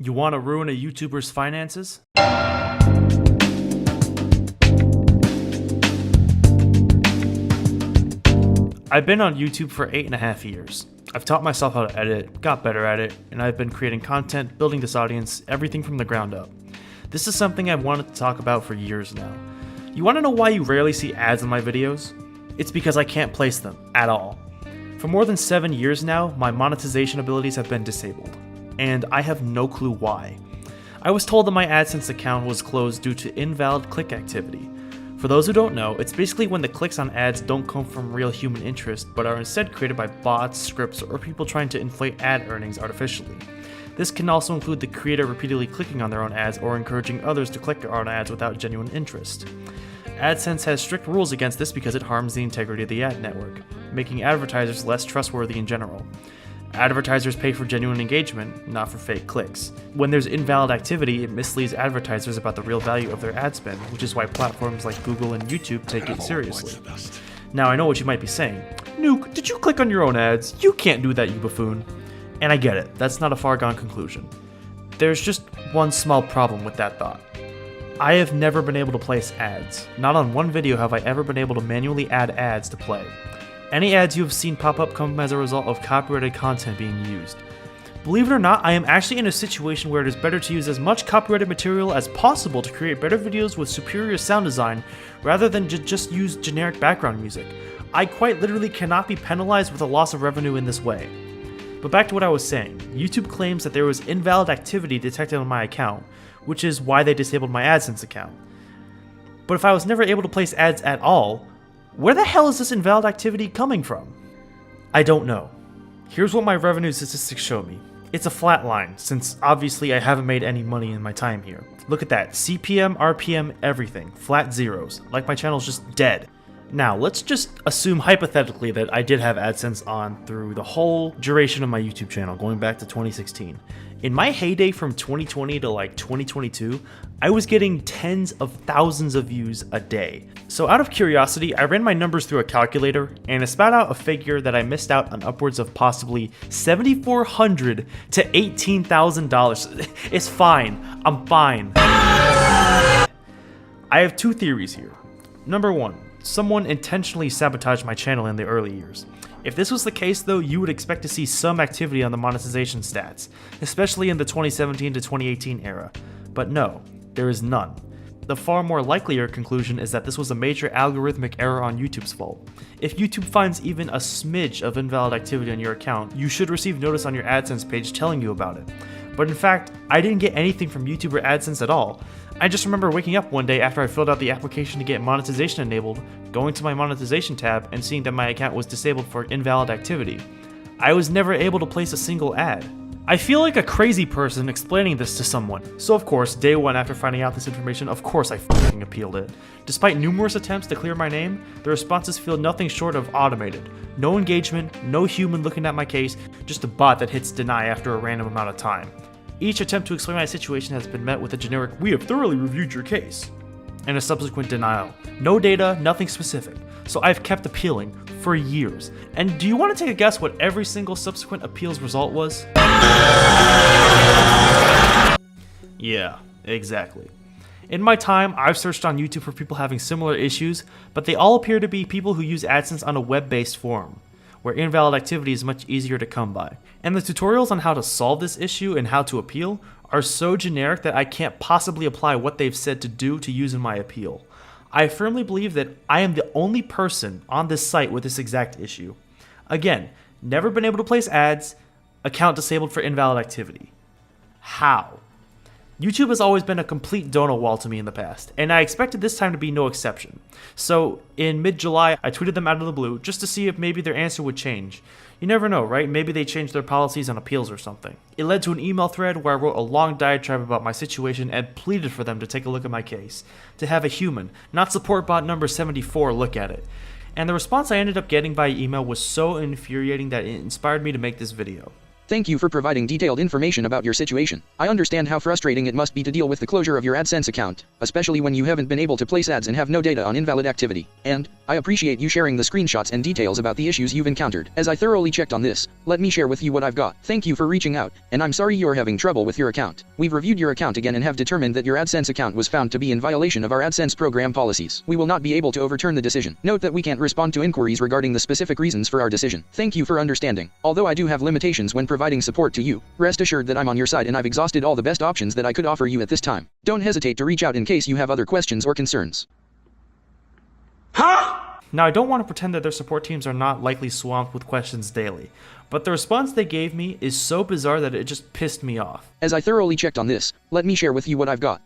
You want to ruin a YouTuber's finances? I've been on YouTube for 8.5 years. I've taught myself how to edit, got better at it, and I've been creating content, building this audience, everything from the ground up. This is something I've wanted to talk about for years now. You want to know why you rarely see ads in my videos? It's because I can't place them at all. For more than 7 years now, my monetization abilities have been disabled, and I have no clue why. I was told that my Adsense account was closed due to invalid click activity. For those who don't know, it's basically when the clicks on ads don't come from real human interest, but are instead created by bots, scripts, or people trying to inflate ad earnings artificially. This can also include the creator repeatedly clicking on their own ads or encouraging others to click on ads without genuine interest. Adsense has strict rules against this because it harms the integrity of the ad network, making advertisers less trustworthy in general. Advertisers pay for genuine engagement, not for fake clicks. When there's invalid activity, it misleads advertisers about the real value of their ad spend, which is why platforms like Google and YouTube take it seriously. Now I know what you might be saying. Nuke, did you click on your own ads? You can't do that, you buffoon. And I get it, that's not a far gone conclusion. There's just one small problem with that thought. I have never been able to place ads. Not on one video have I ever been able to manually add ads to play. Any ads you have seen pop up come as a result of copyrighted content being used. Believe it or not, I am actually in a situation where it is better to use as much copyrighted material as possible to create better videos with superior sound design rather than just use generic background music. I quite literally cannot be penalized with a loss of revenue in this way. But back to what I was saying, YouTube claims that there was invalid activity detected on my account, which is why they disabled my Adsense account. But if I was never able to place ads at all, where the hell is this invalid activity coming from? I don't know. Here's what my revenue statistics show me. It's a flat line, since obviously I haven't made any money in my time here. Look at that, CPM, RPM, everything, flat zeros, like my channel's just dead. Now, let's just assume hypothetically that I did have Adsense on through the whole duration of my YouTube channel, going back to 2016. In my heyday from 2020 to like 2022, I was getting tens of thousands of views a day. So out of curiosity, I ran my numbers through a calculator and it spat out a figure that I missed out on upwards of possibly $7,400 to $18,000. It's fine, I'm fine. I have two theories here. Number one, someone intentionally sabotaged my channel in the early years. If this was the case though, you would expect to see some activity on the monetization stats, especially in the 2017 to 2018 era. But no, there is none. The far more likelier conclusion is that this was a major algorithmic error on YouTube's fault. If YouTube finds even a smidge of invalid activity on your account, you should receive notice on your Adsense page telling you about it. But in fact, I didn't get anything from YouTube or Adsense at all. I just remember waking up one day after I filled out the application to get monetization enabled, going to my monetization tab and seeing that my account was disabled for invalid activity. I was never able to place a single ad. I feel like a crazy person explaining this to someone. So of course, day one after finding out this information, of course I fucking appealed it. Despite numerous attempts to clear my name, the responses feel nothing short of automated. No engagement, no human looking at my case, just a bot that hits deny after a random amount of time. Each attempt to explain my situation has been met with a generic, "We have thoroughly reviewed your case," and a subsequent denial. No data, nothing specific. So I've kept appealing for years. And do you want to take a guess what every single subsequent appeals result was? Yeah, exactly. In my time, I've searched on YouTube for people having similar issues, but they all appear to be people who use Adsense on a web-based forum, where invalid activity is much easier to come by. And the tutorials on how to solve this issue and how to appeal are so generic that I can't possibly apply what they've said to do to use in my appeal. I firmly believe that I am the only person on this site with this exact issue. Again, never been able to place ads, account disabled for invalid activity. How? YouTube has always been a complete donut wall to me in the past, and I expected this time to be no exception. So, in mid-July, I tweeted them out of the blue just to see if maybe their answer would change. You never know, right? Maybe they changed their policies on appeals or something. It led to an email thread where I wrote a long diatribe about my situation and pleaded for them to take a look at my case, to have a human, not support bot number 74, look at it. And the response I ended up getting by email was so infuriating that it inspired me to make this video. Thank you for providing detailed information about your situation. I understand how frustrating it must be to deal with the closure of your Adsense account, especially when you haven't been able to place ads and have no data on invalid activity. And I appreciate you sharing the screenshots and details about the issues you've encountered. As I thoroughly checked on this, let me share with you what I've got. Thank you for reaching out, and I'm sorry you're having trouble with your account. We've reviewed your account again and have determined that your Adsense account was found to be in violation of our Adsense program policies. We will not be able to overturn the decision. Note that we can't respond to inquiries regarding the specific reasons for our decision. Thank you for understanding. Although I do have limitations when providing support to you, rest assured that I'm on your side and I've exhausted all the best options that I could offer you at this time. Don't hesitate to reach out in case you have other questions or concerns. Now, I don't want to pretend that their support teams are not likely swamped with questions daily, but the response they gave me is so bizarre that it just pissed me off. As I thoroughly checked on this, let me share with you what I've got.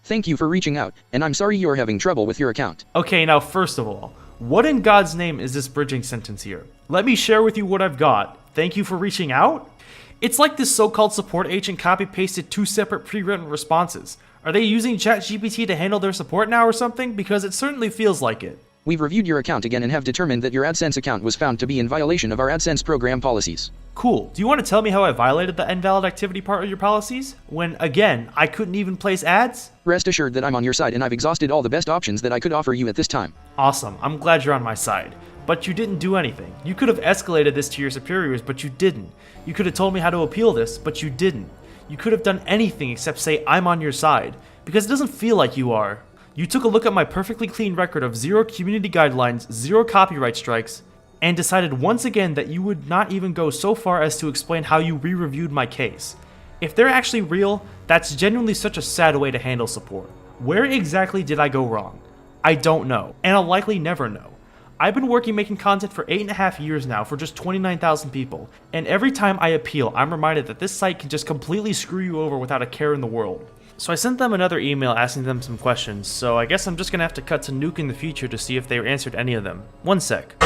Thank you for reaching out, and I'm sorry you're having trouble with your account. Okay, now first of all, what in God's name is this bridging sentence here? Let me share with you what I've got. Thank you for reaching out? It's like this so-called support agent copy-pasted 2 separate pre-written responses. Are they using ChatGPT to handle their support now or something? Because it certainly feels like it. We've reviewed your account again and have determined that your Adsense account was found to be in violation of our Adsense program policies. Cool. Do you want to tell me how I violated the invalid activity part of your policies? When, again, I couldn't even place ads? Rest assured that I'm on your side and I've exhausted all the best options that I could offer you at this time. Awesome. I'm glad you're on my side. But you didn't do anything. You could have escalated this to your superiors, but you didn't. You could have told me how to appeal this, but you didn't. You could have done anything except say I'm on your side, because it doesn't feel like you are. You took a look at my perfectly clean record of 0 community guidelines, 0 copyright strikes, and decided once again that you would not even go so far as to explain how you re-reviewed my case. If they're actually real, that's genuinely such a sad way to handle support. Where exactly did I go wrong? I don't know, and I'll likely never know. I've been making content for 8.5 years now for just 29,000 people, and every time I appeal, I'm reminded that this site can just completely screw you over without a care in the world. So I sent them another email asking them some questions, so I guess I'm just gonna have to cut to Nuke in the future to see if they answered any of them. One sec.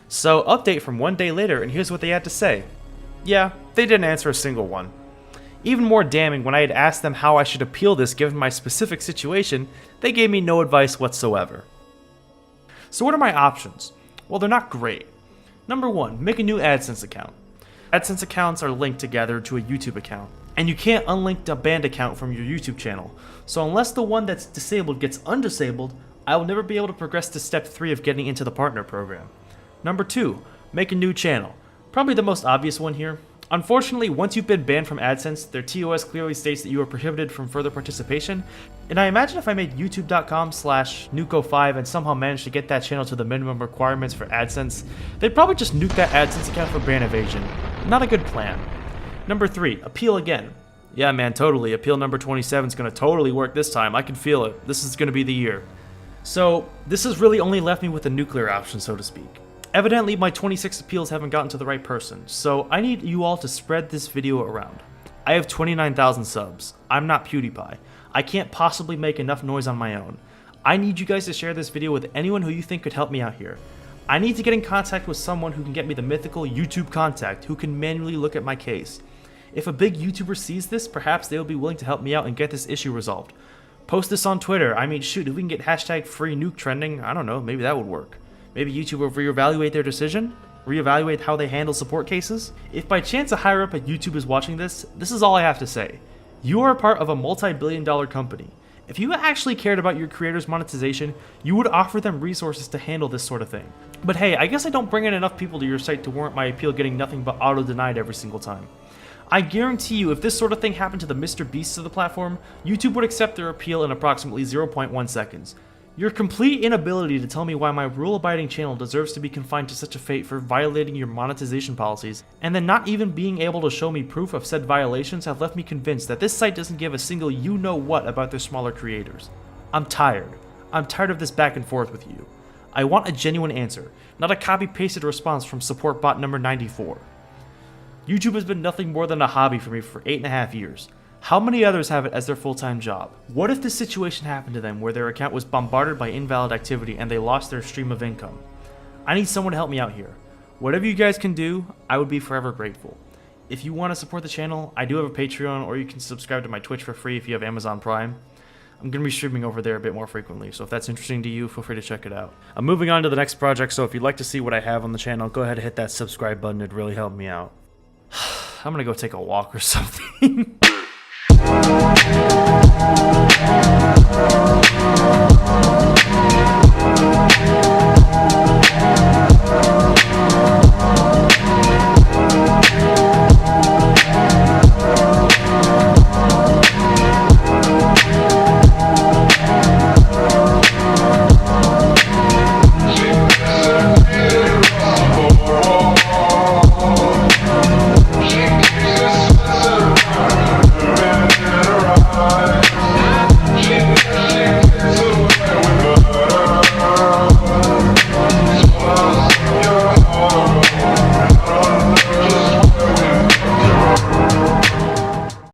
So, update from 1 day later, and here's what they had to say. Yeah, they didn't answer a single one. Even more damning, when I had asked them how I should appeal this given my specific situation, they gave me no advice whatsoever. So what are my options? Well, they're not great. Number 1, make a new Adsense account. Adsense accounts are linked together to a YouTube account, and you can't unlink a banned account from your YouTube channel. So unless the one that's disabled gets undisabled, I will never be able to progress to step 3 of getting into the partner program. Number 2, make a new channel. Probably the most obvious one here. Unfortunately, once you've been banned from Adsense, their TOS clearly states that you are prohibited from further participation, and I imagine if I made youtube.com/nuco5 and somehow managed to get that channel to the minimum requirements for Adsense, they'd probably just nuke that Adsense account for ban evasion. Not a good plan. Number 3, appeal again. Yeah man, totally, appeal number 27 is going to totally work this time, I can feel it, this is going to be the year. So, this has really only left me with a nuclear option, so to speak. Evidently, my 26 appeals haven't gotten to the right person, so I need you all to spread this video around. I have 29,000 subs. I'm not PewDiePie. I can't possibly make enough noise on my own. I need you guys to share this video with anyone who you think could help me out here. I need to get in contact with someone who can get me the mythical YouTube contact who can manually look at my case. If a big YouTuber sees this, perhaps they will be willing to help me out and get this issue resolved. Post this on Twitter. I mean, shoot, if we can get hashtag free nuke trending, I don't know, maybe that would work. Maybe YouTube will reevaluate their decision? Reevaluate how they handle support cases? If by chance a higher up at YouTube is watching this is all I have to say. You are a part of a multi-billion-dollar company. If you actually cared about your creators' monetization, you would offer them resources to handle this sort of thing. But hey, I guess I don't bring in enough people to your site to warrant my appeal getting nothing but auto-denied every single time. I guarantee you if this sort of thing happened to the Mr. Beasts of the platform, YouTube would accept their appeal in approximately 0.1 seconds. Your complete inability to tell me why my rule-abiding channel deserves to be confined to such a fate for violating your monetization policies, and then not even being able to show me proof of said violations have left me convinced that this site doesn't give a single you-know-what about their smaller creators. I'm tired. I'm tired of this back and forth with you. I want a genuine answer, not a copy-pasted response from support bot number 94. YouTube has been nothing more than a hobby for me for 8.5 years. How many others have it as their full-time job? What if this situation happened to them where their account was bombarded by invalid activity and they lost their stream of income? I need someone to help me out here. Whatever you guys can do, I would be forever grateful. If you want to support the channel, I do have a Patreon, or you can subscribe to my Twitch for free if you have Amazon Prime. I'm going to be streaming over there a bit more frequently, so if that's interesting to you, feel free to check it out. I'm moving on to the next project, so if you'd like to see what I have on the channel, go ahead and hit that subscribe button, it'd really help me out. I'm gonna go take a walk or something.